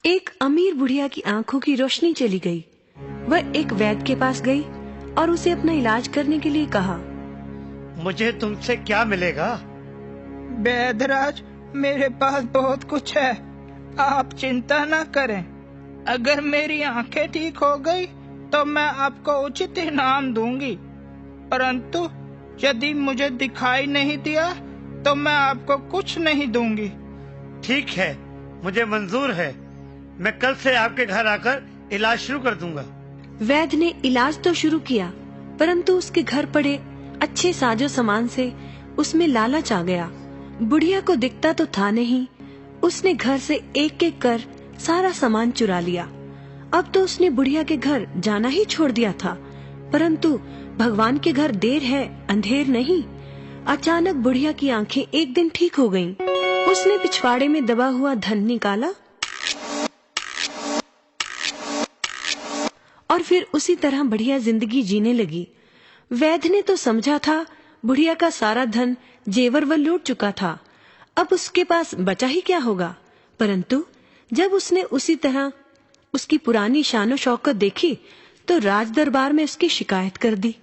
एक अमीर बुढ़िया की आंखों की रोशनी चली गई। वह एक वैद्य के पास गई और उसे अपना इलाज करने के लिए कहा। मुझे तुमसे क्या मिलेगा? वैद्यराज, मेरे पास बहुत कुछ है, आप चिंता न करें। अगर मेरी आंखें ठीक हो गई तो मैं आपको उचित इनाम दूंगी, परंतु यदि मुझे दिखाई नहीं दिया तो मैं आपको कुछ नहीं दूंगी। ठीक है, मुझे मंजूर है। मैं कल से आपके घर आकर इलाज शुरू कर दूंगा। वैद्य ने इलाज तो शुरू किया, परंतु उसके घर पड़े अच्छे साजो सामान से उसमें लालच आ गया। बुढ़िया को दिखता तो था नहीं, उसने घर से एक एक कर सारा सामान चुरा लिया। अब तो उसने बुढ़िया के घर जाना ही छोड़ दिया था, परंतु भगवान के घर देर है अंधेर नहीं। अचानक बुढ़िया की आंखें एक दिन ठीक हो गईं। उसने पिछवाड़े में दबा हुआ धन निकाला और फिर उसी तरह बढ़िया जिंदगी जीने लगी। वैद्य ने तो समझा था बुढ़िया का सारा धन जेवर व लूट चुका था, अब उसके पास बचा ही क्या होगा। परंतु जब उसने उसी तरह उसकी पुरानी शानो शौकत देखी तो राज दरबार में उसकी शिकायत कर दी।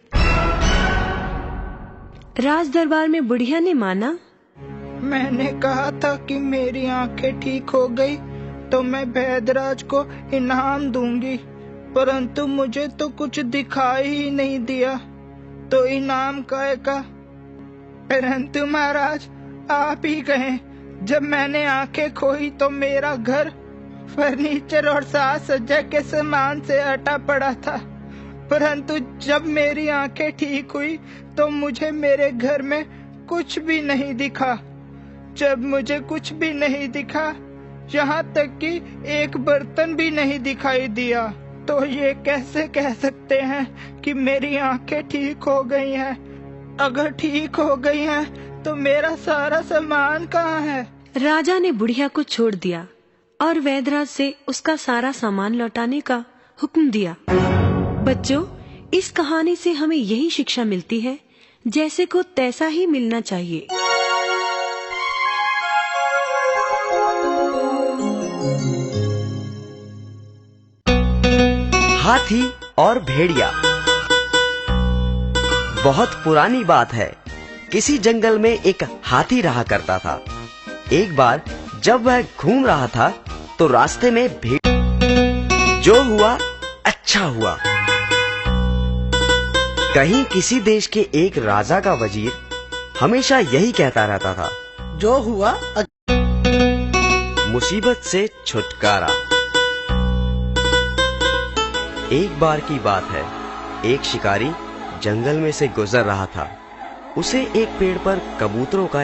राज दरबार में बुढ़िया ने माना, मैंने कहा था कि मेरी आंखें ठीक हो गई तो मैं वैद्यराज को इनाम दूंगी, परंतु मुझे तो कुछ दिखाई ही नहीं दिया, तो इनाम काहे का? परंतु महाराज, आप ही कहें, जब मैंने आंखें खोई तो मेरा घर फर्नीचर और साज सज्जा के सामान से अटा पड़ा था, परंतु जब मेरी आंखें ठीक हुई तो मुझे मेरे घर में कुछ भी नहीं दिखा। जब मुझे कुछ भी नहीं दिखा, यहाँ तक कि एक बर्तन भी नहीं दिखाई दिया, तो ये कैसे कह सकते हैं कि मेरी आंखें ठीक हो गई हैं? अगर ठीक हो गई हैं तो मेरा सारा सामान कहाँ है? राजा ने बुढ़िया को छोड़ दिया और वैद्यराज से उसका सारा सामान लौटाने का हुक्म दिया। बच्चों, इस कहानी से हमें यही शिक्षा मिलती है, जैसे को तैसा ही मिलना चाहिए। हाथी और भेड़िया। बहुत पुरानी बात है, किसी जंगल में एक हाथी रहा करता था। एक बार जब वह घूम रहा था तो रास्ते में भेड़। जो हुआ अच्छा हुआ। कहीं किसी देश के एक राजा का वजीर हमेशा यही कहता रहता था, जो हुआ मुसीबत से छुटकारा। एक बार की बात है, एक शिकारी जंगल में से गुजर रहा था। उसे एक पेड़ पर कबूतरों का